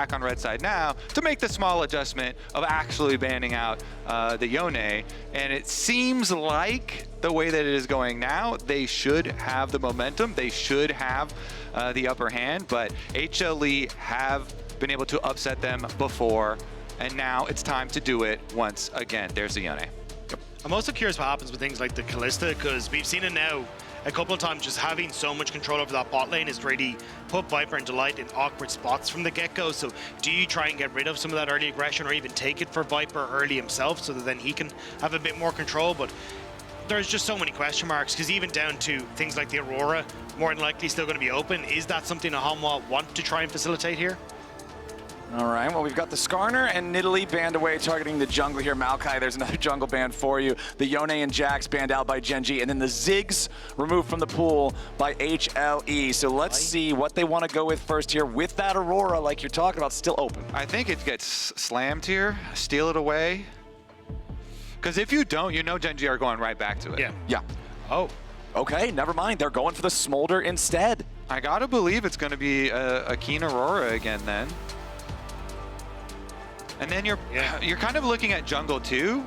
back on red side now to make the small adjustment of actually banning out the Yone. And it seems like the way that it is going now, they should have the momentum. They should have the upper hand, but HLE have been able to upset them before, and now it's time to do it once again. There's the Yone. I'm also curious what happens with things like the Callista, because we've seen it now a couple of times. Just having so much control over that bot lane has really put Viper and Delight in awkward spots from the get-go. So do you try and get rid of some of that early aggression, or even take it for Viper early himself so that then he can have a bit more control? But there's just so many question marks, because even down to things like the Aurora, more than likely still going to be open. Is that something that Hanwha want to try and facilitate here? All right, well, we've got the Skarner and Nidalee banned away, targeting the jungle here. Maokai, there's another jungle ban for you. The Yone and Jax banned out by GENG, and then the Ziggs removed from the pool by HLE. So let's see what they want to go with first here with that Aurora, like you're talking about, still open. I think it gets slammed here, steal it away. Because if you don't, you know GENG are going right back to it. Yeah. Oh. Okay, never mind. They're going for the Smolder instead. I gotta believe it's going to be a Keen Aurora again then. And then you're kind of looking at jungle too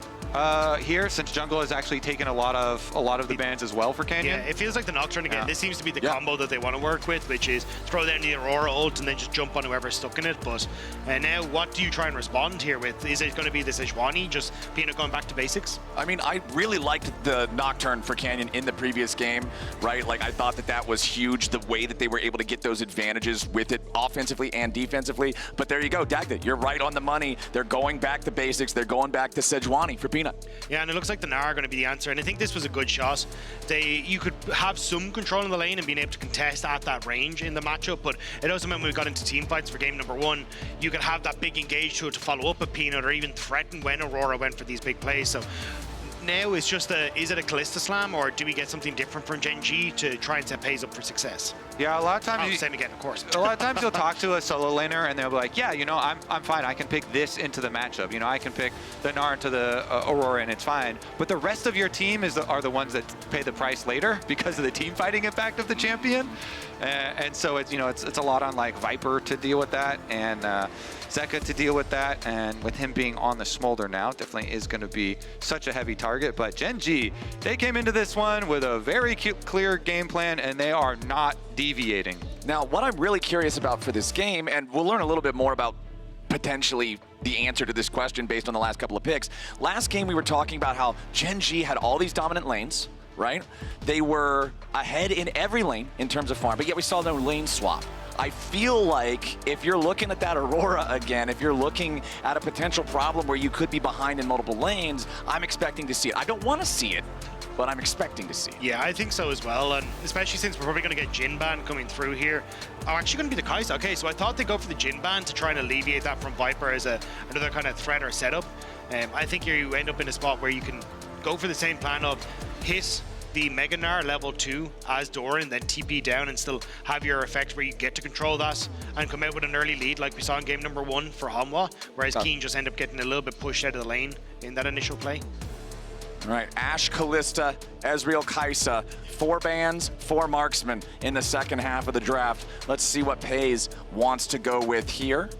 here, since jungle has actually taken a lot of the bans as well for Canyon. Yeah, it feels like the Nocturne again. This seems to be the combo that they want to work with, which is throw down the Aurora ult and then just jump on whoever's stuck in it. But now, what do you try and respond here with? Is it going to be the Sejuani, just Peanut going back to basics? I mean, I really liked the Nocturne for Canyon in the previous game, right? Like, I thought that that was huge, the way that they were able to get those advantages with it offensively and defensively. But there you go, Dagda, you're right on the money. They're going back to basics. They're going back to Sejuani for Peanut. Yeah, and it looks like the Gnar are going to be the answer. And I think this was a good shot. You could have some control in the lane and being able to contest at that range in the matchup, but it also meant when we got into team fights for game number 1, you could have that big engage to follow up a Peanut, or even threaten when Aurora went for these big plays. So now it's just is it a Callista slam, or do we get something different from GENG to try and set Pays up for success? Yeah, a lot of times. Same again, of course. A lot of times you'll talk to a solo laner and they'll be like, yeah, you know, I'm fine. I can pick this into the matchup. You know, I can pick the Gnar into the Aurora and it's fine. But the rest of your team are the ones that pay the price later because of the team fighting impact of the champion. And so it's, you know, it's a lot on like Viper to deal with that, and Zeka to deal with that, and with him being on the Smolder now, definitely is going to be such a heavy target. But GENG, they came into this one with a very clear game plan, and they are not deviating. Now, what I'm really curious about for this game, and we'll learn a little bit more about potentially the answer to this question based on the last couple of picks. Last game, we were talking about how GENG had all these dominant lanes, right? They were ahead in every lane in terms of farm, but yet we saw no lane swap. I feel like if you're looking at that Aurora again, if you're looking at a potential problem where you could be behind in multiple lanes, I'm expecting to see it. I don't want to see it, but I'm expecting to see it. Yeah, I think so as well, and especially since we're probably going to get Jhin ban coming through here. Oh, actually going to be the Kai'Sa. Okay, so I thought they'd go for the Jhin ban to try and alleviate that from Viper as another kind of threat or setup. I think you end up in a spot where you can go for the same plan of hit the Mega Gnar level 2 as Doran, then TP down and still have your effect where you get to control that and come out with an early lead like we saw in game number 1 for Hanwha, whereas Keen just end up getting a little bit pushed out of the lane in that initial play. All right, Ashe, Callista, Ezreal, Kai'Sa, 4 bans, 4 marksmen in the second half of the draft. Let's see what Pays wants to go with here.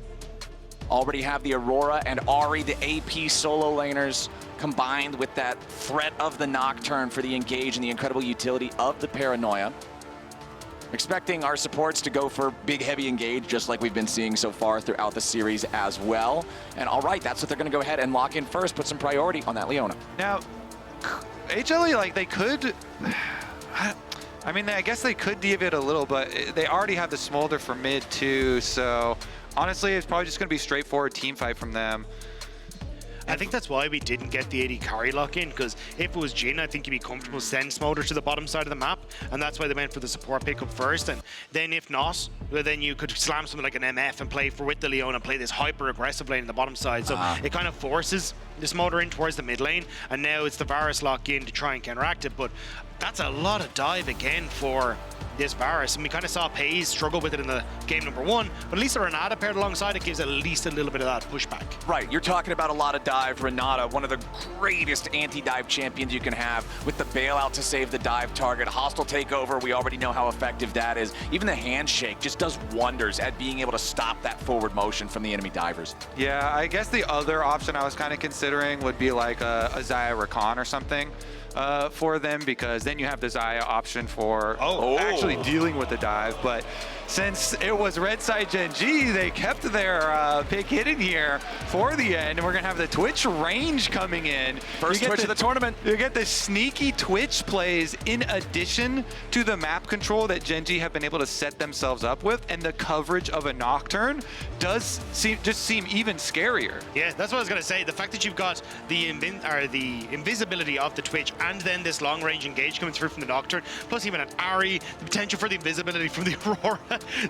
Already have the Aurora and Ahri, the AP solo laners, combined with that threat of the Nocturne for the engage and the incredible utility of the Paranoia. Expecting our supports to go for big, heavy engage, just like we've been seeing so far throughout the series as well. And all right, that's what they're going to go ahead and lock in first, put some priority on that Leona. Now, HLE, like, they could... I mean, I guess they could deviate a little, but they already have the Smolder for mid too, so honestly, it's probably just going to be straightforward team fight from them. I think that's why we didn't get the AD carry lock in, because if it was Jhin, I think you'd be comfortable sending Smolder to the bottom side of the map, and that's why they went for the support pickup first. And then if not, well, then you could slam something like an MF and play with the Leona, play this hyper aggressive lane in the bottom side. So it kind of forces the Smolder in towards the mid lane, and now it's the Varus lock in to try and counteract it. But that's a lot of dive again for this Varus. And we kind of saw FaZe struggle with it in the game number 1, but at least the Renata paired alongside it gives at least a little bit of that pushback. Right, you're talking about a lot of dive. Renata, one of the greatest anti-dive champions you can have, with the bailout to save the dive target. Hostile takeover, we already know how effective that is. Even the handshake just does wonders at being able to stop that forward motion from the enemy divers. Yeah, I guess the other option I was kind of considering would be like a Xayah Rakan or something. For them, because then you have the Xayah option for actually dealing with the dive. But since it was red side GENG, they kept their pick hidden here for the end, and we're gonna have the Twitch range coming in. First Twitch of the tournament. You get the sneaky Twitch plays in addition to the map control that GENG have been able to set themselves up with, and the coverage of a Nocturne does seem even scarier. Yeah, that's what I was gonna say. The fact that you've got the invisibility of the Twitch, and then this long-range engage coming through from the Nocturne, plus even an Ahri, the potential for the invisibility from the Aurora.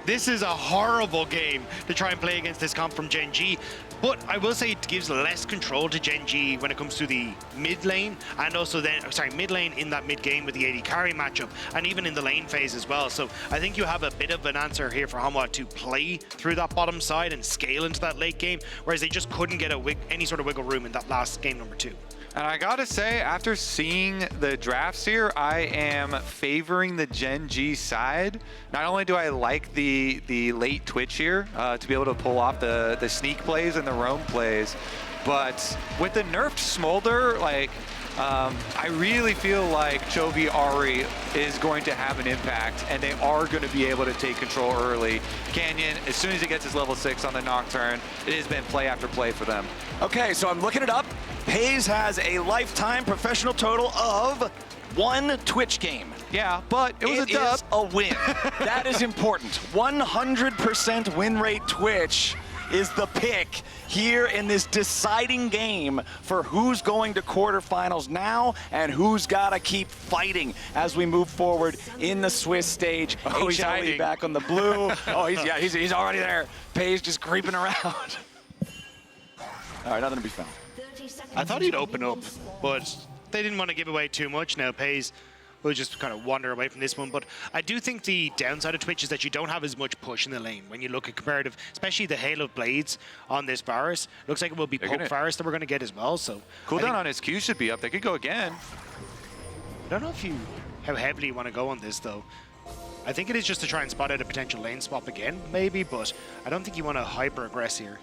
This is a horrible game to try and play against this comp from GENG. But I will say it gives less control to GENG when it comes to the mid lane, and also then, mid lane in that mid game with the AD carry matchup, and even in the lane phase as well. So I think you have a bit of an answer here for Hanwha to play through that bottom side and scale into that late game, whereas they just couldn't get any sort of wiggle room in that last game number 2. And I gotta say, after seeing the drafts here, I am favoring the GENG side. Not only do I like the late Twitch here to be able to pull off the sneak plays and the roam plays, but with the nerfed Smolder, like, I really feel like Chovy Ahri is going to have an impact, and they are going to be able to take control early. Canyon, as soon as he gets his level 6 on the Nocturne, it has been play after play for them. Okay, so I'm looking it up. FaZe has a lifetime professional total of 1 Twitch game. Yeah, but it was a dub. It is a win. That is important. 100% win rate Twitch is the pick here in this deciding game for who's going to quarterfinals now and who's got to keep fighting as we move forward in the Swiss stage. He's HLE hiding. back on the blue. He's already there. FaZe just creeping around. All right, nothing to be found. I thought he'd open up, but they didn't want to give away too much. Now FaZe will just kind of wander away from this one. But I do think the downside of Twitch is that you don't have as much push in the lane when you look at comparative, especially the Hail of Blades on this Varus. Looks like it will be Poke Varus that we're going to get as well. So Cooldown on his Q should be up. They could go again. I don't know how heavily you want to go on this, though. I think it is just to try and spot out a potential lane swap again, maybe, but I don't think you want to hyper-aggress here.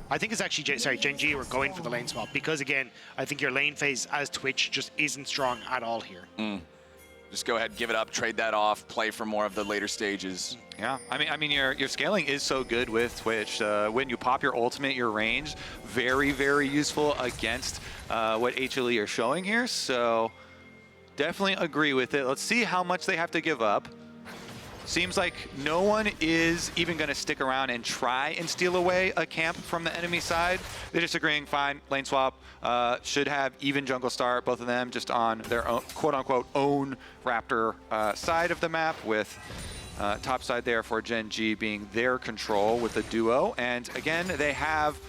I think it's actually, GENG were going for the lane swap because, again, I think your lane phase as Twitch just isn't strong at all here. Just go ahead, give it up, trade that off, play for more of the later stages. Yeah, I mean, your scaling is so good with Twitch. When you pop your ultimate, your range, very, very useful against what HLE are showing here. So definitely agree with it. Let's see how much they have to give up. Seems like no one is even going to stick around and try and steal away a camp from the enemy side. They're just agreeing, fine, lane swap, should have even jungle start, both of them just on their own, quote-unquote, own Raptor side of the map, with top side there for GENG being their control with the duo. And again, they have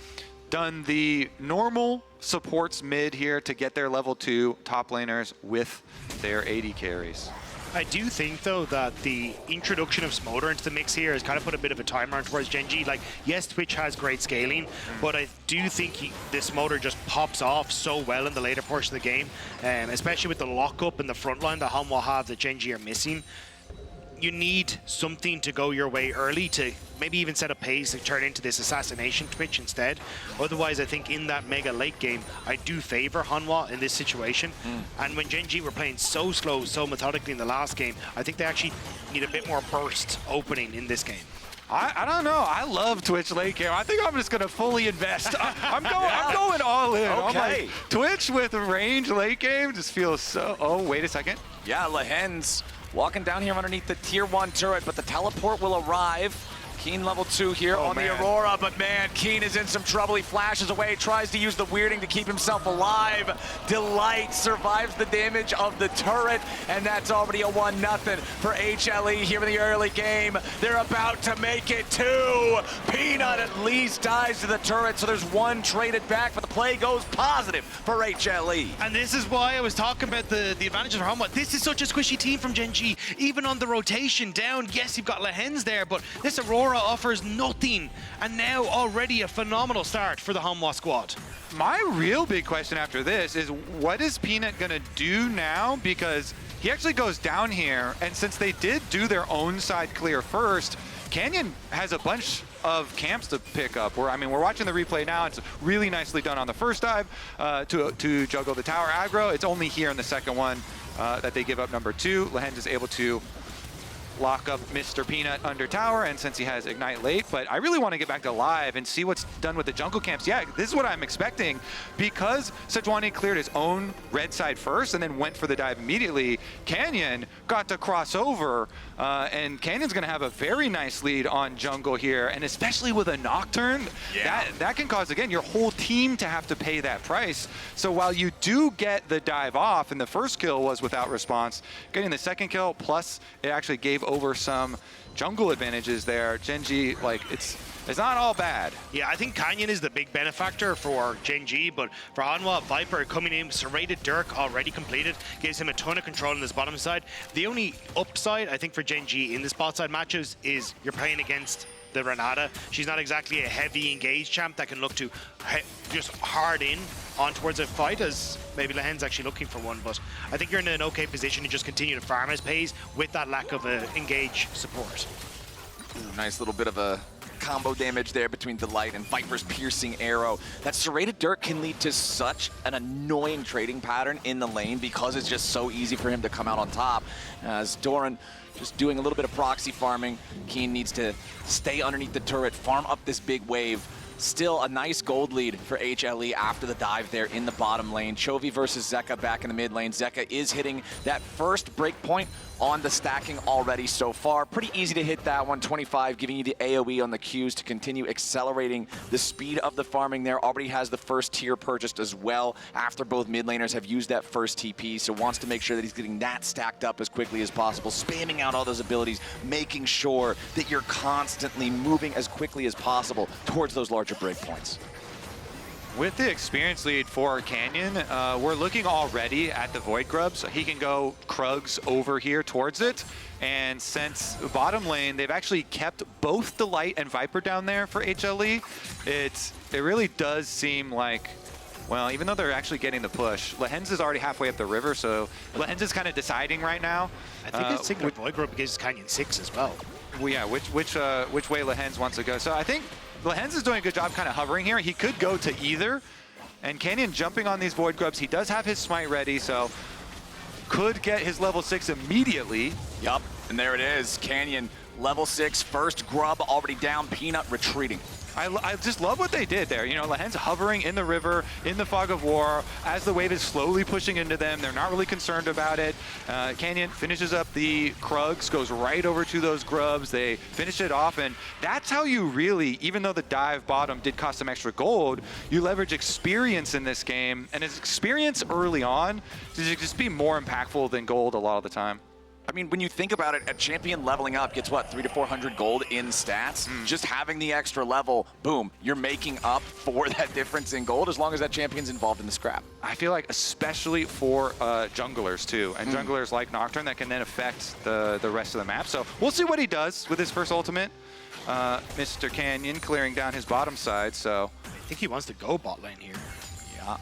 done the normal supports mid here to get their level 2 top laners with their AD carries. I do think, though, that the introduction of Smolder into the mix here has kind of put a bit of a timer on towards GENG. Like, yes, Twitch has great scaling, but I do think this Smolder just pops off so well in the later portion of the game, especially with the lockup in the front line that Hanwha have that GENG are missing. You need something to go your way early to maybe even set a pace and turn into this assassination Twitch instead. Otherwise, I think in that mega late game, I do favor Hanwha in this situation. And when GENG were playing so slow, so methodically in the last game, I think they actually need a bit more burst opening in this game. I don't know. I love Twitch late game. I think I'm just going to fully invest. I'm going all in. Okay. I'm like, Twitch with range late game just feels so... Oh, wait a second. Yeah, Lehen's walking down here underneath the tier 1 turret, but the teleport will arrive Keen level 2 here on the Aurora, but man, Keen is in some trouble. He flashes away, tries to use the weirding to keep himself alive. Delight survives the damage of the turret, and that's already a 1-0 for HLE here in the early game. They're about to make it 2. Peanut at least dies to the turret, so there's 1 traded back, but the play goes positive for HLE. And this is why I was talking about the advantages for Hanwha. This is such a squishy team from GENG. Even on the rotation down, yes, you've got Lehens there, but this Aurora offers nothing. And now already a phenomenal start for the Hanwha squad. My real big question after this is, what is Peanut gonna do now? Because he actually goes down here, and since they did do their own side clear first, Canyon has a bunch of camps to pick up. We're watching the replay now. It's really nicely done on the first dive to juggle the tower aggro. It's only here in the second one that they give up number 2. Lehens is able to lock up Mr. Peanut under tower, and since he has Ignite late, but I really want to get back to live and see what's done with the jungle camps. Yeah, this is what I'm expecting, because Sejuani cleared his own red side first and then went for the dive immediately. Canyon got to cross over, and Canyon's going to have a very nice lead on jungle here, and especially with a Nocturne, that can cause, again, your whole team to have to pay that price. So while you do get the dive off, and the first kill was without response, getting the second kill, plus it actually gave over some jungle advantages there. GENG, like, it's not all bad. Yeah, I think Canyon is the big benefactor for GENG, but for Hanwha, Viper coming in, serrated Dirk already completed, gives him a ton of control on this bottom side. The only upside, I think, for GENG in the spot side matches is you're playing against the Renata. She's not exactly a heavy engaged champ that can look to just hard in on towards a fight, as maybe Lehens actually looking for one, but I think you're in an okay position to just continue to farm his pays with that lack of engage support. Nice little bit of a combo damage there between Delight and Viper's piercing arrow. That serrated Dirk can lead to such an annoying trading pattern in the lane because it's just so easy for him to come out on top. As Doran just doing a little bit of proxy farming, Keen needs to stay underneath the turret, farm up this big wave. Still a nice gold lead for HLE after the dive there in the bottom lane. Chovy versus Zeka back in the mid lane. Zeka is hitting that first break point on the stacking already so far. Pretty easy to hit that one. 25 giving you the AoE on the Qs to continue accelerating the speed of the farming there. Already has the first tier purchased as well after both mid laners have used that first TP, so wants to make sure that he's getting that stacked up as quickly as possible, spamming out all those abilities, making sure that you're constantly moving as quickly as possible towards those larger breakpoints. With the experience lead for Canyon, we're looking already at the Void Grub, so he can go Krugs over here towards it. And since bottom lane, they've actually kept both Delight and Viper down there for HLE. It really does seem like, well, even though they're actually getting the push, Lehens is already halfway up the river, so Lehens is kind of deciding right now. I think it's single Void Grub against Canyon 6 as well. Well, yeah, which way Lehens wants to go. So I think Lehens is doing a good job kind of hovering here. He could go to either, and Canyon jumping on these Void Grubs. He does have his smite ready, so could get his level 6 immediately. Yup, and there it is. Canyon, level 6, first grub already down, Peanut retreating. I just love what they did there. You know, Lehens hovering in the river, in the fog of war, as the wave is slowly pushing into them. They're not really concerned about it. Canyon finishes up the Krugs, goes right over to those Grubs. They finish it off, and that's how you really, even though the dive bottom did cost some extra gold, you leverage experience in this game, and his experience early on to just be more impactful than gold a lot of the time. I mean, when you think about it, a champion leveling up gets, what, 300 to 400 gold in stats? Just having the extra level, boom, you're making up for that difference in gold as long as that champion's involved in the scrap. I feel like especially for junglers, too, and junglers like Nocturne that can then affect the rest of the map. So we'll see what he does with his first ultimate. Mr. Canyon clearing down his bottom side, so. I think he wants to go bot lane here. Yeah.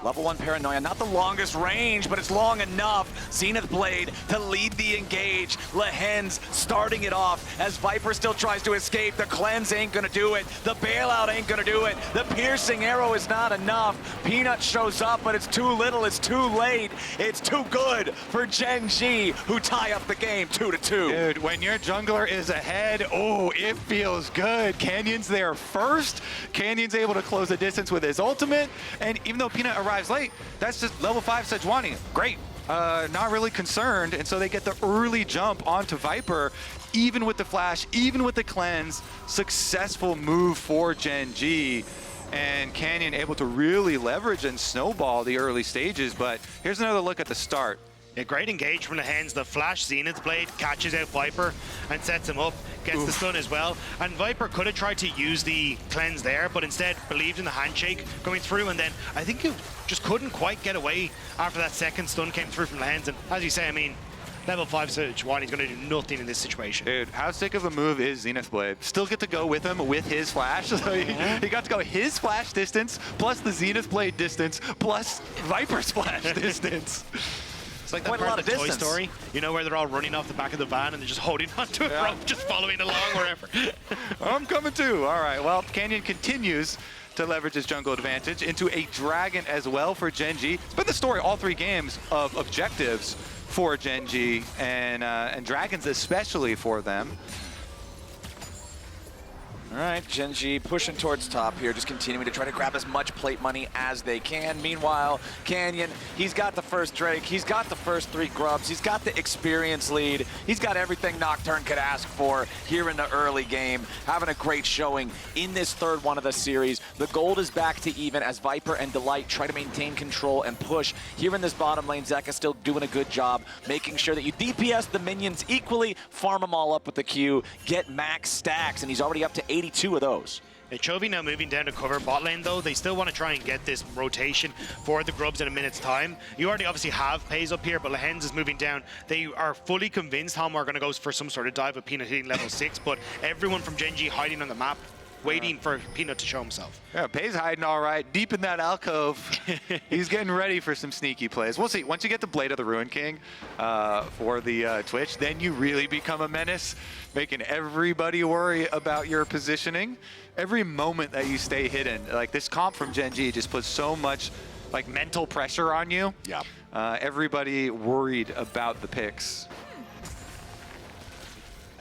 Level 1 Paranoia, not the longest range, but it's long enough. Zenith Blade to lead the engage. Lehens starting it off as Viper still tries to escape. The cleanse ain't gonna do it. The bailout ain't gonna do it. The piercing arrow is not enough. Peanut shows up, but it's too little, it's too late. It's too good for GENG, who tie up the game 2-2. Dude, when your jungler is ahead, oh, it feels good. Canyon's there first. Canyon's able to close the distance with his ultimate, and even though Peanut arrives late, that's just level 5 Sejuani. Great. Not really concerned, and so they get the early jump onto Viper. even with the flash, even with the cleanse, successful move for GenG. And Canyon able to really leverage and snowball the early stages, but here's another look at the start. A great engage from the Hens. The flash Zenith Blade catches out Viper and sets him up, gets the stun as well. And Viper could have tried to use the cleanse there, but instead believed in the handshake coming through, and then I think he just couldn't quite get away after that second stun came through from the Hens. And as you say, I mean, level 5 Sejuani is going to do nothing in this situation. Dude, how sick of a move is Zenith Blade? Still get to go with him with his flash. So he got to go his flash distance, plus the Zenith Blade distance, plus Viper's flash distance. It's like that Quite a part lot of the of Toy distance. Story, you know, where they're all running off the back of the van and they're just holding onto a rope, just following along wherever. I'm coming too. All right, well, Canyon continues to leverage his jungle advantage into a dragon as well for GenG. It's been the story all 3 games of objectives for GenG and dragons especially for them. All right, GenG pushing towards top here, just continuing to try to grab as much plate money as they can. Meanwhile, Canyon, he's got the first Drake, he's got the first 3 grubs, he's got the experience lead, he's got everything Nocturne could ask for here in the early game, having a great showing in this third one of the series. The gold is back to even as Viper and Delight try to maintain control and push. Here in this bottom lane, Zeka still doing a good job, making sure that you DPS the minions equally, farm them all up with the Q, get max stacks, and he's already up to 82 of those. Chovy now moving down to cover bot lane though. They still want to try and get this rotation for the grubs in a minute's time. You already obviously have Pays up here, but Lehens is moving down. They are fully convinced Halmar are going to go for some sort of dive with Peanut hitting level 6, but everyone from GenG hiding on the map, waiting for Peanut to show himself. Yeah, Pay's hiding all right, deep in that alcove. He's getting ready for some sneaky plays. We'll see. Once you get the Blade of the Ruin King for the Twitch, then you really become a menace, making everybody worry about your positioning. Every moment that you stay hidden, like this comp from GenG just puts so much like mental pressure on you. Yeah. Everybody worried about the picks.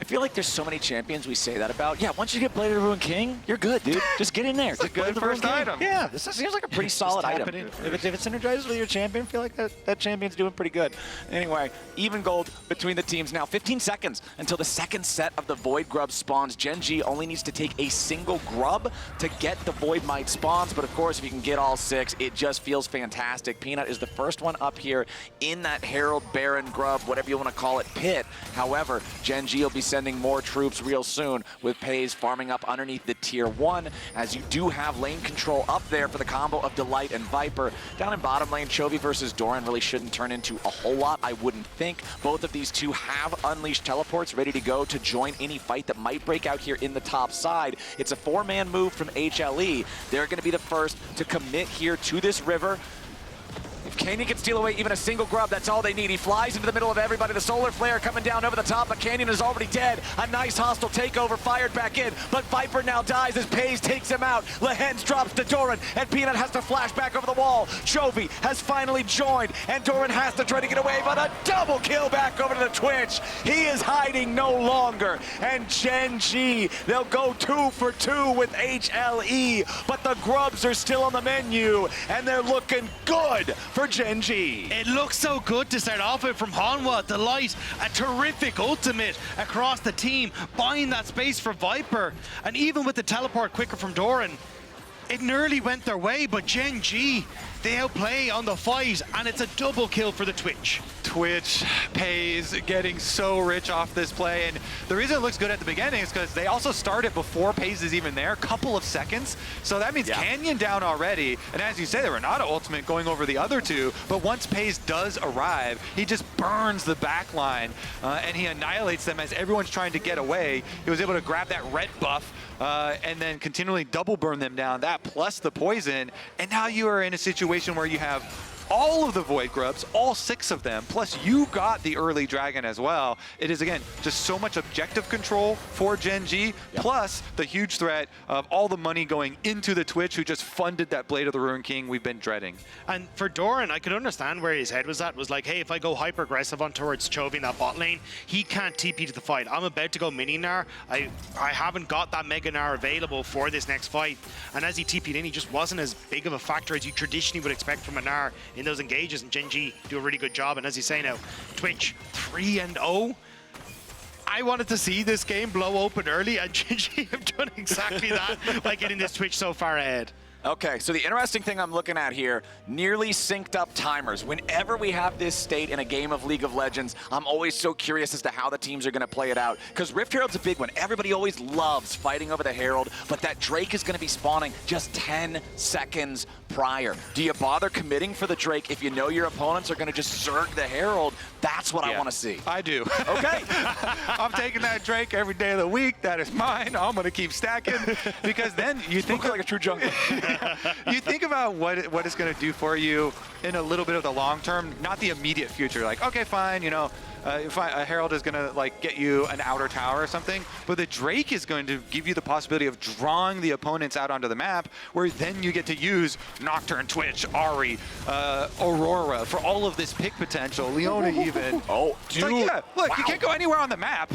I feel like there's so many champions we say that about. Yeah, once you get Blade of the Ruin King, you're good, dude. Just get in there. It's a good first item. Yeah, this seems like a pretty solid tap item. it in. If it synergizes with your champion, I feel like that champion's doing pretty good. Anyway, even gold between the teams now. 15 seconds until the second set of the Void Grub spawns. GenG only needs to take a single grub to get the Void Might spawns, but of course, if you can get all 6, it just feels fantastic. Peanut is the first one up here in that Herald, Baron, Grub, whatever you want to call it, pit. However, GenG will be sending more troops real soon with Pays farming up underneath the tier 1 as you do have lane control up there for the combo of Delight and Viper. Down in bottom lane, Chovy versus Doran really shouldn't turn into a whole lot, I wouldn't think. Both of these two have unleashed teleports ready to go to join any fight that might break out here in the top side. It's a 4-man move from HLE. They're going to be the first to commit here to this river. If Canyon can steal away even a single grub, that's all they need. He flies into the middle of everybody. The solar flare coming down over the top, but Canyon is already dead. A nice hostile takeover fired back in, but Viper now dies as Pays takes him out. Lehens drops to Doran, and Peanut has to flash back over the wall. Chovy has finally joined, and Doran has to try to get away, but a double kill back over to the Twitch. He is hiding no longer, and GenG, they'll go 2 for 2 with HLE, but the grubs are still on the menu, and they're looking good for GenG. It looks so good to start off with from Hanwha. Delight, a terrific ultimate across the team, buying that space for Viper. And even with the teleport quicker from Doran, it nearly went their way, but GenG, they outplay on the fight, and it's a double kill for the Twitch. Twitch Pays getting so rich off this play, and the reason it looks good at the beginning is because they also started before Pays is even there, a couple of seconds. So that means Canyon down already, and as you say, the Renata ultimate going over the other two, but once Pays does arrive, he just burns the back line, and he annihilates them as everyone's trying to get away. He was able to grab that red buff, and then continually double burn them down, that plus the poison, and now you are in a situation where you have all of the Void Grubs, all 6 of them, plus you got the early Dragon as well. It is, again, just so much objective control for GenG, plus the huge threat of all the money going into the Twitch, who just funded that Blade of the Ruin King we've been dreading. And for Doran, I could understand where his head was at. Was like, hey, if I go hyper-aggressive on towards Chovy in that bot lane, he can't TP to the fight. I'm about to go mini-Gnar. I haven't got that Mega Gnar available for this next fight. And as he TP'd in, he just wasn't as big of a factor as you traditionally would expect from a Gnar in those engages, and GenG do a really good job. And as you say now, Twitch 3-0. I wanted to see this game blow open early, and GG have done exactly that by getting this Twitch so far ahead. Okay, so the interesting thing I'm looking at here, nearly synced up timers. Whenever we have this state in a game of League of Legends, I'm always so curious as to how the teams are going to play it out. Because Rift Herald's a big one. Everybody always loves fighting over the Herald, but that Drake is going to be spawning just 10 seconds prior. Do you bother committing for the Drake if you know your opponents are going to just zerg the Herald? That's what I want to see. I do. Okay. I'm taking that Drake every day of the week. That is mine. I'm going to keep stacking because then you think like a true jungler. You think about what it's going to do for you in a little bit of the long term, not the immediate future. Like, okay, fine, you know, if a Herald is going to like get you an outer tower or something, but the Drake is going to give you the possibility of drawing the opponents out onto the map, where then you get to use Nocturne, Twitch, Ahri, Aurora for all of this pick potential, Leona even. Oh, dude. Like, yeah, look, you can't go anywhere on the map.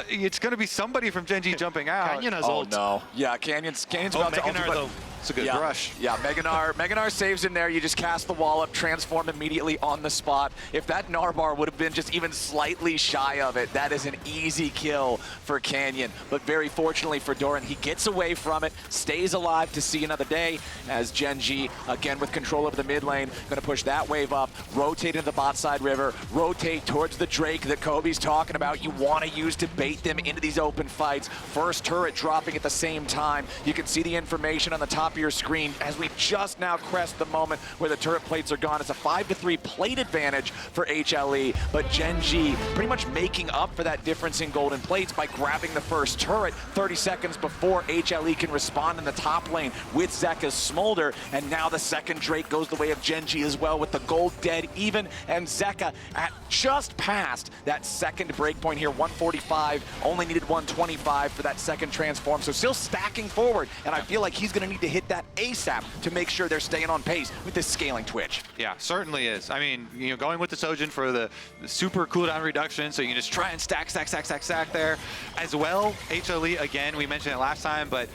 It's going to be somebody from Gen G jumping out. Canyon has Oh, ult. no. Yeah, Canyon's about to Meganar, ult, though. It's a good brush. Yeah, Meganar saves him there. You just cast the wall up, transform immediately on the spot. If that Narbar would have been just even slightly shy of it, that is an easy kill for Canyon. But very fortunately for Doran, he gets away from it, stays alive to see another day, as Gen G, again with control of the mid lane, going to push that wave up, rotate into the bot side river, rotate towards the Drake that Kobe's talking about. You want to use to bait them into these open fights. First turret dropping at the same time. You can see the information on the top of your screen as we just now crest the moment where the turret plates are gone. It's a 5-3 plate advantage for HLE, but Gen G pretty much making up for that difference in golden plates by grabbing the first turret 30 seconds before HLE can respond in the top lane with Zeka's Smolder, and now the second Drake goes the way of Gen G as well with the gold dead even, and Zeka at just past that second breakpoint here, 145, only needed 125 for that second transform, so still stacking forward, and I feel like he's going to need to hit that ASAP to make sure they're staying on pace with this scaling Twitch. Yeah, certainly is. I mean, you know, going with the Sojin for the super cooldown reduction, so you can just try and stack there. As well, HLE, again, we mentioned it last time, but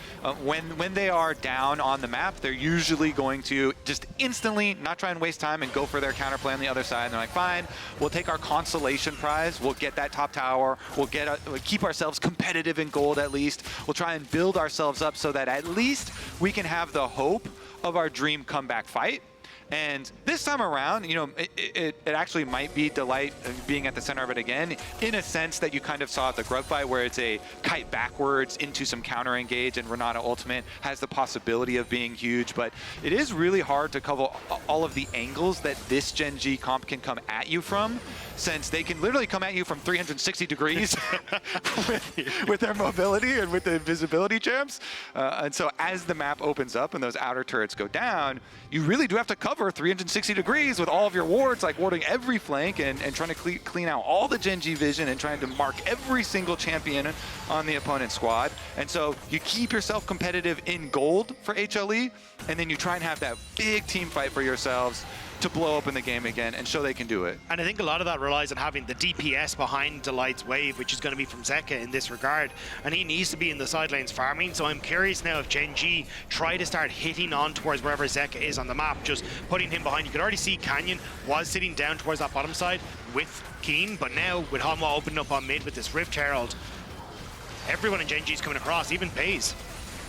when they are down on the map, they're usually going to just instantly not try and waste time and go for their counterplay on the other side. And they're like, fine, we'll take our consolation prize, we'll get that top tower, we'll keep ourselves competitive in gold at least. We'll try and build ourselves up so that at least we can have the hope of our dream comeback fight. And this time around, you know, it actually might be Delight being at the center of it again, in a sense that you kind of saw at the Grug fight, where it's a kite backwards into some counter engage, and Renata Ultimate has the possibility of being huge, but it is really hard to cover all of the angles that this Gen G comp can come at you from, since they can literally come at you from 360 degrees with their mobility and with the invisibility champs. And so as the map opens up and those outer turrets go down, you really do have to cover 360 degrees with all of your wards, like warding every flank and trying to clean out all the Gen G vision and trying to mark every single champion on the opponent's squad. And so you keep yourself competitive in gold for HLE, and then you try and have that big team fight for yourselves to blow open the game again and show they can do it. And I think a lot of that relies on having the DPS behind Delight's wave, which is going to be from Zeka in this regard. And he needs to be in the sidelines farming. So I'm curious now if Gen G try to start hitting on towards wherever Zeka is on the map, just putting him behind. You could already see Canyon was sitting down towards that bottom side with Keen, but now with Hanwha opening up on mid with this Rift Herald, everyone in Gen G is coming across, even Pays.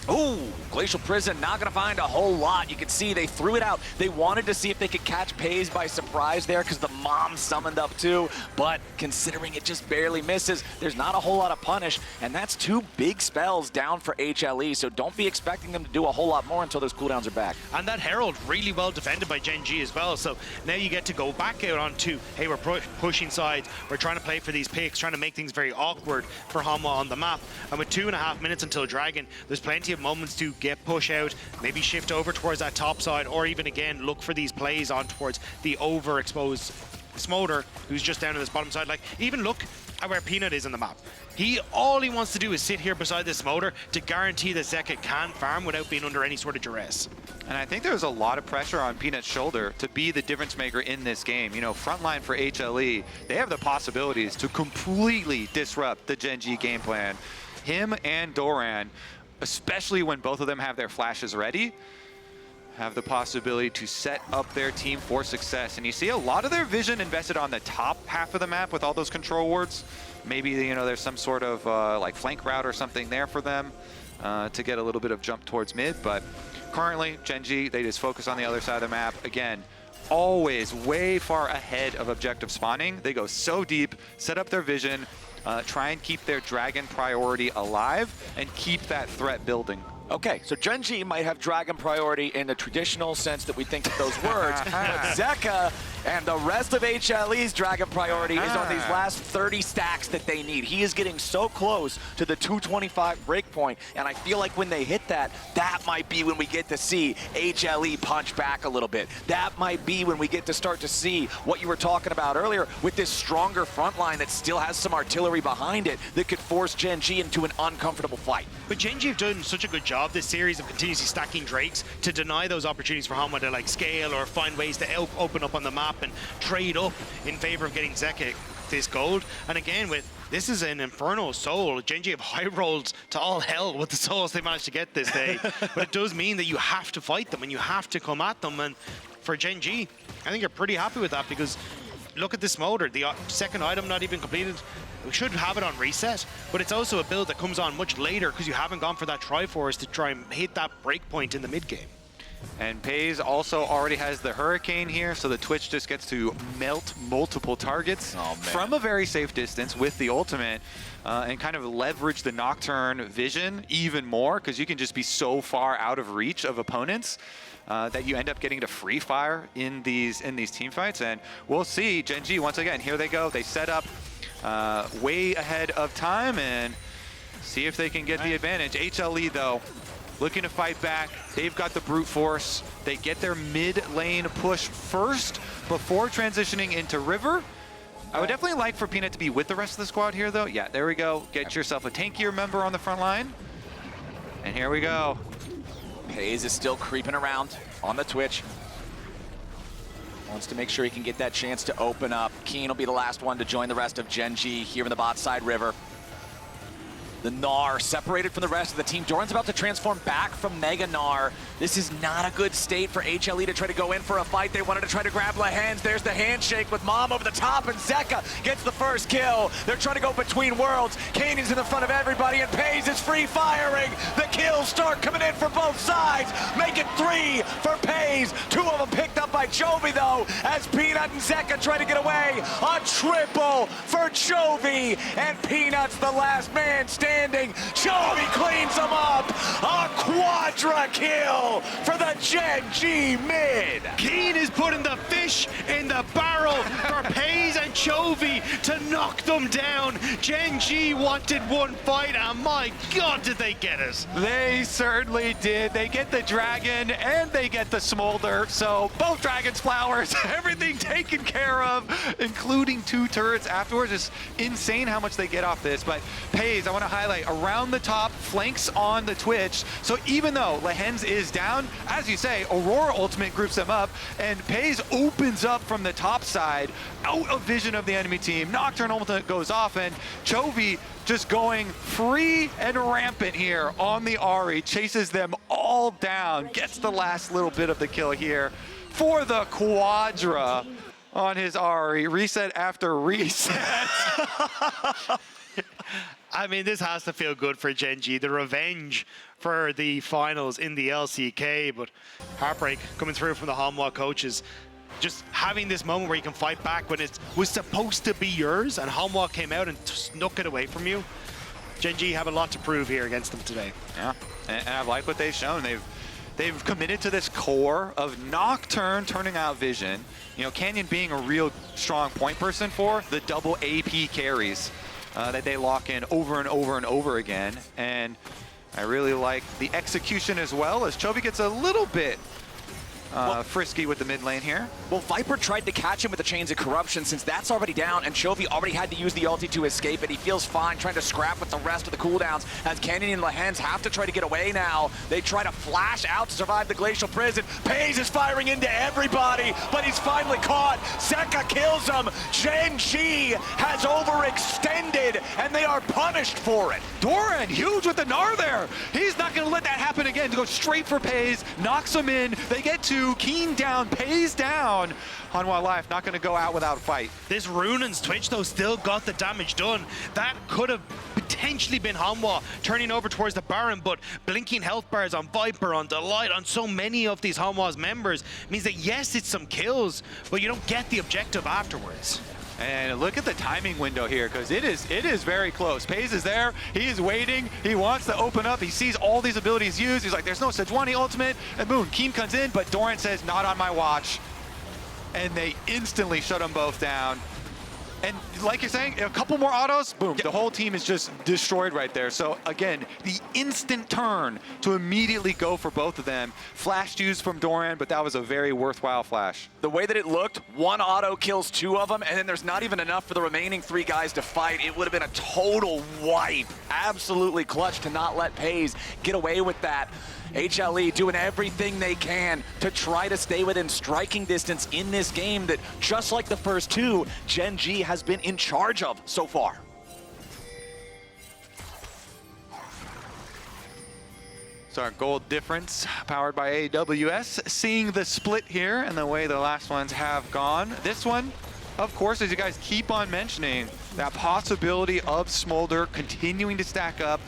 Ooh, Glacial Prison not going to find a whole lot. You can see they threw it out. They wanted to see if they could catch Pays by surprise there because the mom summoned up too. But considering it just barely misses, there's not a whole lot of punish. And that's two big spells down for HLE. So don't be expecting them to do a whole lot more until those cooldowns are back. And that Herald really well defended by Gen G as well. So now you get to go back out onto, hey, we're pushing sides. We're trying to play for these picks, trying to make things very awkward for Hanwha on the map. And with 2.5 minutes until Dragon, there's plenty of moments to get push out, maybe shift over towards that top side, or even again look for these plays on towards the overexposed Smolder, who's just down on this bottom side. Like, even look at where Peanut is on the map. All he wants to do is sit here beside this Smolder to guarantee that Zeka can farm without being under any sort of duress. And I think there's a lot of pressure on Peanut's shoulder to be the difference maker in this game. You know, frontline for HLE, they have the possibilities to completely disrupt the Gen G game plan. Him and Doran, especially when both of them have their flashes ready, have the possibility to set up their team for success. And you see a lot of their vision invested on the top half of the map with all those control wards. Maybe, you know, there's some sort of like flank route or something there for them to get a little bit of jump towards mid. But currently, GENG, they just focus on the other side of the map. Again, always way far ahead of objective spawning. They go so deep, set up their vision, try and keep their dragon priority alive, and keep that threat building. Okay, so GENG might have dragon priority in the traditional sense that we think of those words, but Zeka and the rest of HLE's dragon priority is on these last 30 stacks that they need. He is getting so close to the 225 breakpoint, and I feel like when they hit that, that might be when we get to see HLE punch back a little bit. That might be when we get to start to see what you were talking about earlier with this stronger front line that still has some artillery behind it that could force GENG into an uncomfortable fight. But GENG have done such a good job this series of continuously stacking Drakes to deny those opportunities for Hanwha to like scale or find ways to open up on the map and trade up in favor of getting Zeka this gold. And again, with this is an Inferno Soul. GENG have high rolled to all hell with the souls they managed to get this day. But it does mean that you have to fight them and you have to come at them. And for GENG, I think you're pretty happy with that because look at this Smolder, the second item not even completed. We should have it on reset, but it's also a build that comes on much later because you haven't gone for that Triforce to try and hit that breakpoint in the mid game. And Pays also already has the Hurricane here, so the Twitch just gets to melt multiple targets from a very safe distance with the ultimate and kind of leverage the Nocturne vision even more because you can just be so far out of reach of opponents that you end up getting to free fire in these team fights. And we'll see GENG once again. Here they go. They set up way ahead of time and see if they can get the advantage. HLE though, looking to fight back. They've got the brute force. They get their mid lane push first before transitioning into river. I would definitely like for Peanut to be with the rest of the squad here though. Yeah, there we go. Get yourself a tankier member on the front line. And here we go. Pays is still creeping around on the Twitch. Wants to make sure he can get that chance to open up. Keen will be the last one to join the rest of GENG here in the bot side river. The Gnar separated from the rest of the team. Doran's about to transform back from Mega Gnar. This is not a good state for HLE to try to go in for a fight. They wanted to try to grab Lehens. There's the handshake with Mom over the top, and Zeka gets the first kill. They're trying to go between worlds. Kanan's in the front of everybody, and Pays is free firing. The kills start coming in for both sides. Make it 3 for Pays. 2 of them picked up by Chovy, though, as Peanut and Zeka try to get away. A triple for Chovy, and Peanut's the last man standing. Chovy cleans them up. A quadra kill for the GENG mid. Keen is putting the fish in the barrel for Pays and Chovy to knock them down. GENG wanted one fight, and my God, did they get it. They certainly did. They get the dragon and they get the smolder. So both dragon's flowers, everything taken care of, including 2 turrets afterwards. It's insane how much they get off this. But Pays, I want to highlight around the top, flanks on the Twitch. So even though Lehens is down, as you say, Aurora ultimate groups them up, and Pays opens up from the top side, out of vision of the enemy team. Nocturne ultimate goes off, and Chovy just going free and rampant here on the Ahri, chases them all down, gets the last little bit of the kill here for the quadra on his Ahri. Reset after reset. I mean, this has to feel good for GENG. The revenge for the finals in the LCK, but heartbreak coming through from the Hanwha coaches. Just having this moment where you can fight back when it was supposed to be yours, and Hanwha came out and snuck it away from you. GENG have a lot to prove here against them today. Yeah, and I like what they've shown. They've committed to this core of Nocturne turning out vision. You know, Canyon being a real strong point person for the double AP carries that they lock in over and over and over again. And I really like the execution as well, as Chovy gets a little bit Frisky with the mid lane here. Well, Viper tried to catch him with the Chains of Corruption. Since that's already down, and Chovy already had to use the ulti to escape it, he feels fine trying to scrap with the rest of the cooldowns as Canyon and Lehens have to try to get away now. They try to flash out to survive the Glacial Prison. Pays is firing into everybody, but he's finally caught. Zeka kills him. GENG has overextended, and they are punished for it. Doran, huge with the Gnar there. He's not going to let that happen again. To go straight for Pays, knocks him in. They get two. Keen down, Pays down. Hanwha Life not going to go out without a fight. This Runan's Twitch, though, still got the damage done. That could have potentially been Hanwha turning over towards the Baron, but blinking health bars on Viper, on Delight, on so many of these Hanwha's members means that, yes, it's some kills, but you don't get the objective afterwards. And look at the timing window here, because it is very close. Pays is there, he is waiting, he wants to open up, he sees all these abilities used, he's like, there's no Sejuani ultimate, and boom, Keem comes in, but Doran says, not on my watch. And they instantly shut them both down. And like you're saying, a couple more autos, boom, the whole team is just destroyed right there. So again, the instant turn to immediately go for both of them. Flash used from Doran, but that was a very worthwhile flash. The way that it looked, one auto kills two of them, and then there's not even enough for the remaining three guys to fight. It would have been a total wipe. Absolutely clutch to not let Pays get away with that. HLE doing everything they can to try to stay within striking distance in this game that, just like the first two, GENG has been in charge of so far. So our gold difference powered by AWS, seeing the split here and the way the last ones have gone. This one, of course, as you guys keep on mentioning, that possibility of Smolder continuing to stack up.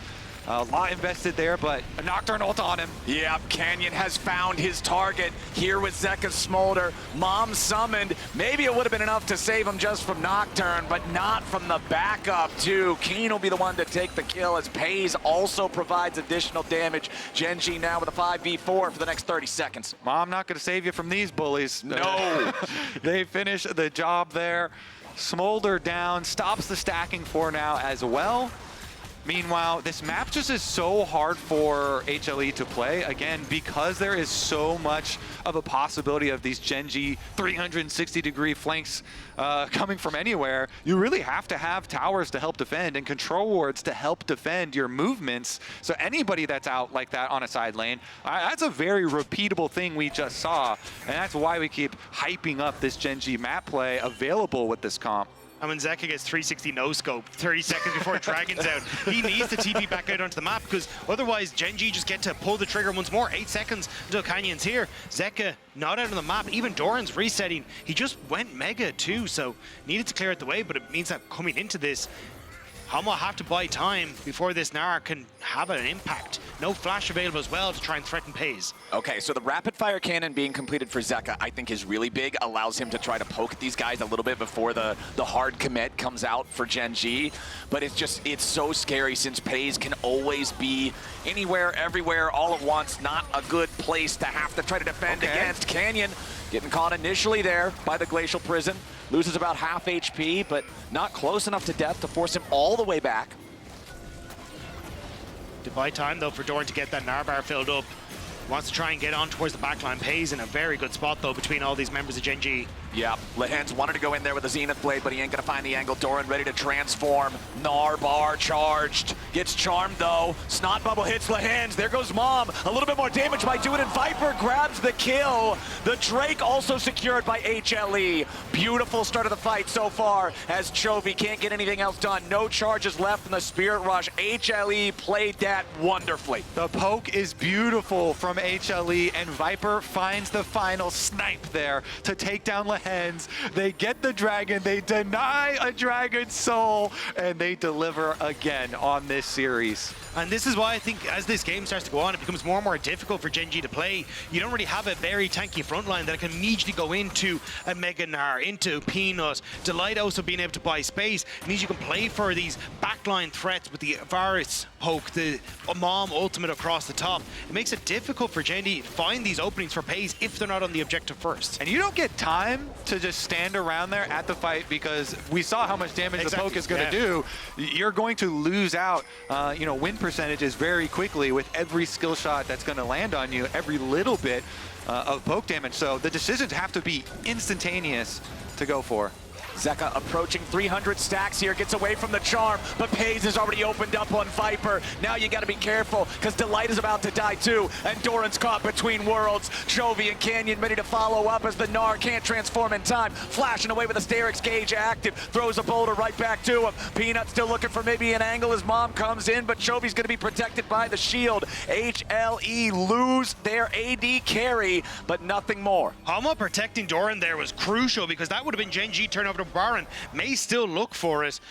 A lot invested there, but a Nocturne ult on him. Yep, Canyon has found his target here with Zeka's Smolder. Mom summoned. Maybe it would have been enough to save him just from Nocturne, but not from the backup, too. Keen will be the one to take the kill as Pays also provides additional damage. GENG now with a 5v4 for the next 30 seconds. Mom not going to save you from these bullies. No. They finish the job there. Smolder down, stops the stacking for now as well. Meanwhile, this map just is so hard for HLE to play, again, because there is so much of a possibility of these GENG 360-degree flanks coming from anywhere. You really have to have towers to help defend and control wards to help defend your movements. So anybody that's out like that on a side lane, that's a very repeatable thing we just saw, and that's why we keep hyping up this GENG map play available with this comp. And when Zeka gets 360 no-scope 30 seconds before Dragon's out, he needs to TP back out onto the map, because otherwise GENG just get to pull the trigger once more. 8 seconds until Canyon's here. Zeka not out on the map. Even Doran's resetting. He just went mega too, so needed to clear out the way, but it means that coming into this, Hanwha have to buy time before this Gnar can have an impact. No flash available as well to try and threaten Pays. Okay, so the rapid fire cannon being completed for Zeka, I think, is really big. Allows him to try to poke at these guys a little bit before the hard commit comes out for GENG. But it's so scary since Pays can always be anywhere, everywhere, all at once. Not a good place to have to try to defend against. Canyon getting caught initially there by the Glacial Prison. Loses about half HP, but not close enough to death to force him all the way back. To buy time, though, for Doran to get that Gnar bar filled up. Wants to try and get on towards the backline. Pays in a very good spot, though, between all these members of GENG. Yeah, Lehens wanted to go in there with a Zenith Blade, but he ain't gonna find the angle. Doran ready to transform. Gnar bar charged. Gets charmed, though. Snot Bubble hits Lehens. There goes Mom. A little bit more damage by doing it. Viper grabs the kill. The Drake also secured by HLE. Beautiful start of the fight so far, as Chovy can't get anything else done. No charges left from the Spirit Rush. HLE played that wonderfully. The poke is beautiful from HLE, and Viper finds the final snipe there to take down Lehens. They get the dragon, they deny a dragon's soul, and they deliver again on this series. And this is why I think as this game starts to go on, it becomes more and more difficult for GENG to play. You don't really have a very tanky front line that can immediately go into a Mega Gnar, into Peanut. Delight also being able to buy space means you can play for these backline threats with the Varus poke, the Mom ultimate across the top. It makes it difficult for GENG to find these openings for Pays if they're not on the objective first. And you don't get time to just stand around there at the fight because we saw how much damage the poke is going to do. You're going to lose out, you know, win percentages very quickly with every skill shot that's going to land on you, every little bit of poke damage. So the decisions have to be instantaneous to go for. Zeka approaching 300 stacks here, gets away from the charm, but Pays has already opened up on Viper. Now you gotta be careful, because Delight is about to die too, and Doran's caught between worlds. Chovy and Canyon ready to follow up as the Gnar can't transform in time. Flashing away with a Sterix gauge active, throws a boulder right back to him. Peanut still looking for maybe an angle as Mom comes in, but Chovy's gonna be protected by the shield. HLE lose their AD carry, but nothing more. Hanwha protecting Doran there was crucial because that would have been GENG turn over to Baron. May still look for it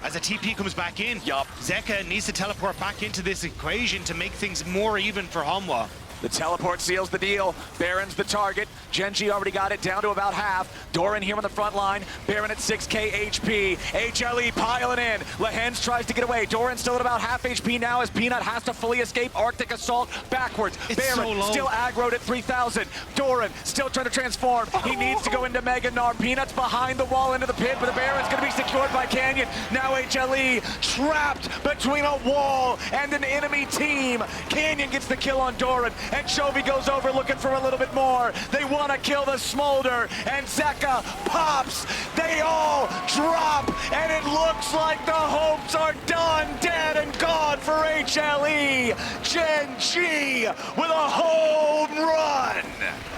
as a TP comes back in. Yup. Zeka needs to teleport back into this equation to make things more even for Hanwha. The teleport seals the deal. Baron's the target. GENG already got it down to about half. Doran here on the front line. Baron at 6k HP. HLE piling in. Lehens tries to get away. Doran still at about half HP now as Peanut has to fully escape. Arctic Assault backwards. It's Baron so low. still aggroed at 3,000. Doran still trying to transform. He needs to go into Mega Gnar. Peanut's behind the wall into the pit, but the Baron's going to be secured by Canyon. Now HLE trapped between a wall and an enemy team. Canyon gets the kill on Doran. And Chovy goes over looking for a little bit more. They want to kill the Smolder, and Zeka pops. They all drop, and it looks like the hopes are done, dead and gone for HLE. GENG with a home run.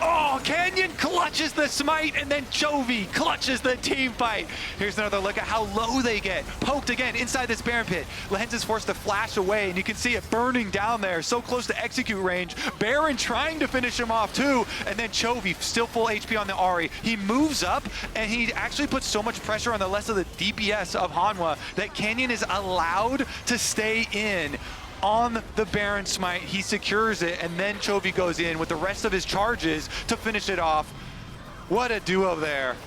Oh, Canyon clutches the smite, and then Chovy clutches the team fight. Here's another look at how low they get. Poked again inside this Baron pit. Lehens is forced to flash away, and you can see it burning down there, so close to execute range. Baron trying to finish him off too, and then Chovy still full HP on the Ahri. He moves up, and he actually puts so much pressure on the rest of the DPS of Hanwha that Canyon is allowed to stay in on the Baron smite. He secures it, and then Chovy goes in with the rest of his charges to finish it off. What a duo there.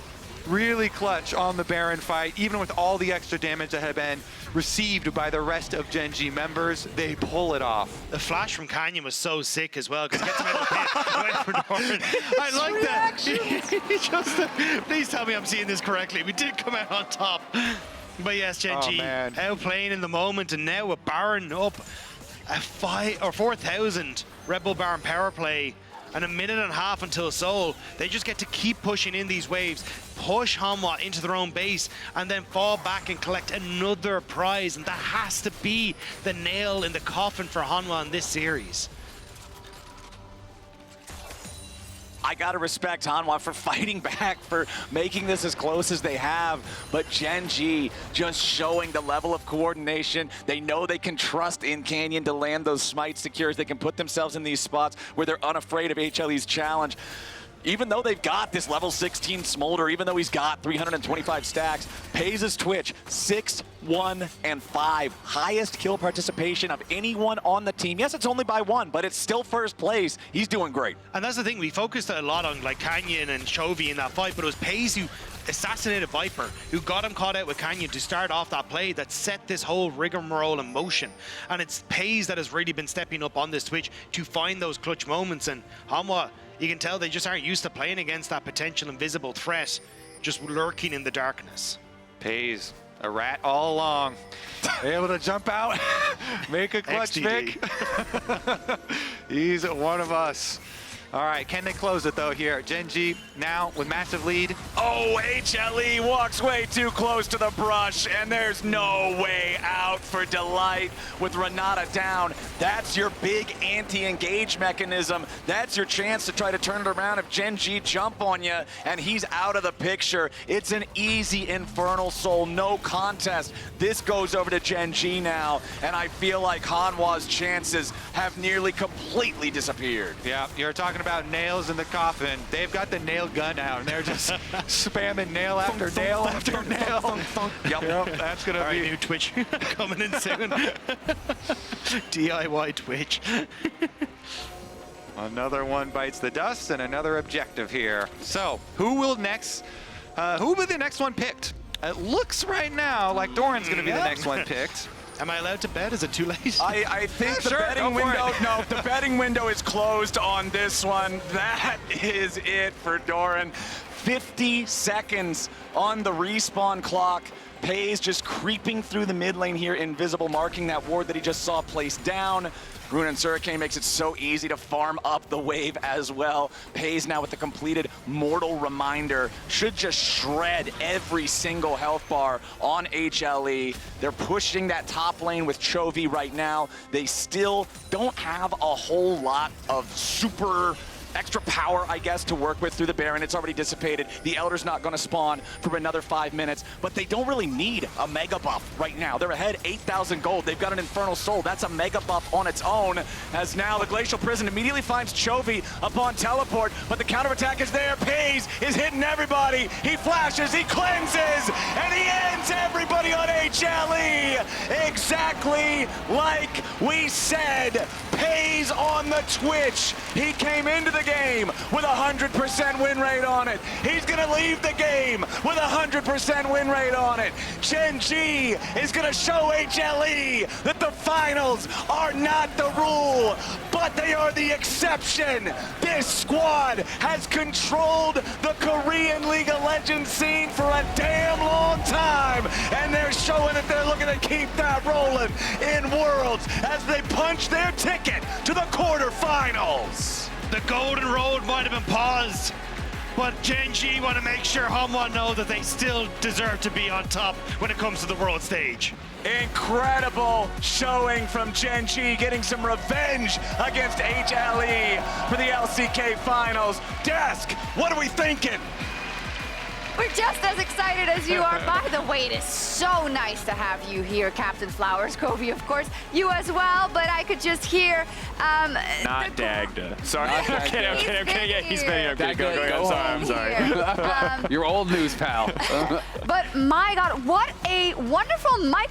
Really clutch on the Baron fight, even with all the extra damage that had been received by the rest of GENG members, they pull it off. The flash from Canyon was so sick as well because it gets him out of the pit. Away from Doran. I like that. He just, please tell me I'm seeing this correctly. We did come out on top. But yes, GENG outplaying in the moment, and now with Baron up a 4,000 Red Bull Baron power play. And a minute and a half until Soul. They just get to keep pushing in these waves, push Hanwha into their own base, and then fall back and collect another prize. And that has to be the nail in the coffin for Hanwha in this series. I gotta respect Hanwha for fighting back, for making this as close as they have, but GENG just showing the level of coordination. They know they can trust in Canyon to land those smite secures. They can put themselves in these spots where they're unafraid of HLE's challenge. Even though they've got this level 16 Smolder, even though he's got 325 stacks, Pays' Twitch, 6, 1, and 5. Highest kill participation of anyone on the team. Yes, it's only by 1, but it's still first place. He's doing great. And that's the thing, we focused a lot on like Canyon and Chovy in that fight, but it was Pays who assassinated Viper, who got him caught out with Canyon to start off that play that set this whole rigmarole in motion. And it's Pays that has really been stepping up on this Twitch to find those clutch moments. And Hanwha, you can tell they just aren't used to playing against that potential invisible threat just lurking in the darkness. Pays, a rat all along. Able to jump out, make a clutch pick. He's one of us. All right, can they close it though here? GENG now with massive lead. Oh, HLE walks way too close to the brush, and there's no way out for Delight with Renata down. That's your big anti-engage mechanism. That's your chance to try to turn it around if GENG jump on you, and he's out of the picture. It's an easy Infernal Soul, no contest. This goes over to GENG now, and I feel like Hanwha's chances have nearly completely disappeared. Yeah, you're talking about nails in the coffin. They've got the nail gun out, and they're just spamming nail after nail after nail. Yep, that's gonna be new Twitch coming in soon. DIY Twitch. Another one bites the dust, and another objective here. So, who will next? Who will be the next one picked? It looks right now like Doran's gonna be the next one picked. Am I allowed to bet? Is it too late? I think the sure, betting window, no, the betting window is closed on this one. That is it for Doran. 50 seconds on the respawn clock. Pays just creeping through the mid lane here, invisible, marking that ward that he just saw placed down. Ruin's Hurricane makes it so easy to farm up the wave as well. Pays now with the completed Mortal Reminder. Should just shred every single health bar on HLE. They're pushing that top lane with Chovy right now. They still don't have a whole lot of super extra power, I guess, to work with through the Baron. It's already dissipated. The Elder's not going to spawn for another 5 minutes, but they don't really need a mega buff right now. They're ahead 8,000 gold. They've got an Infernal Soul. That's a mega buff on its own, as now the Glacial Prison immediately finds Chovy upon teleport, but the counterattack is there. Pays is hitting everybody. He flashes, he cleanses, and he ends everybody on HLE. Exactly like we said. Pays on the Twitch. He came into the game with 100% win rate on it. He's gonna leave the game with 100% win rate on it. GENG is gonna show HLE that the finals are not the rule, but they are the exception. This squad has controlled the Korean League of Legends scene for a damn long time, and they're showing that they're looking to keep that rolling in Worlds as they punch their ticket to the quarterfinals. The golden road might have been paused, but GENG want to make sure Hongwon know that they still deserve to be on top when it comes to the world stage. Incredible showing from GENG, getting some revenge against HLE for the LCK finals. Desk, what are we thinking? We're just as excited as you are. By the way, it is so nice to have you here, Captain Flowers. Kobe, of course, you as well, but I could just hear... Not Dagda. Sorry. I'm kidding. Yeah, he's been here. Dagda, I'm sorry. Your old news pal. But my God, what a wonderful micro...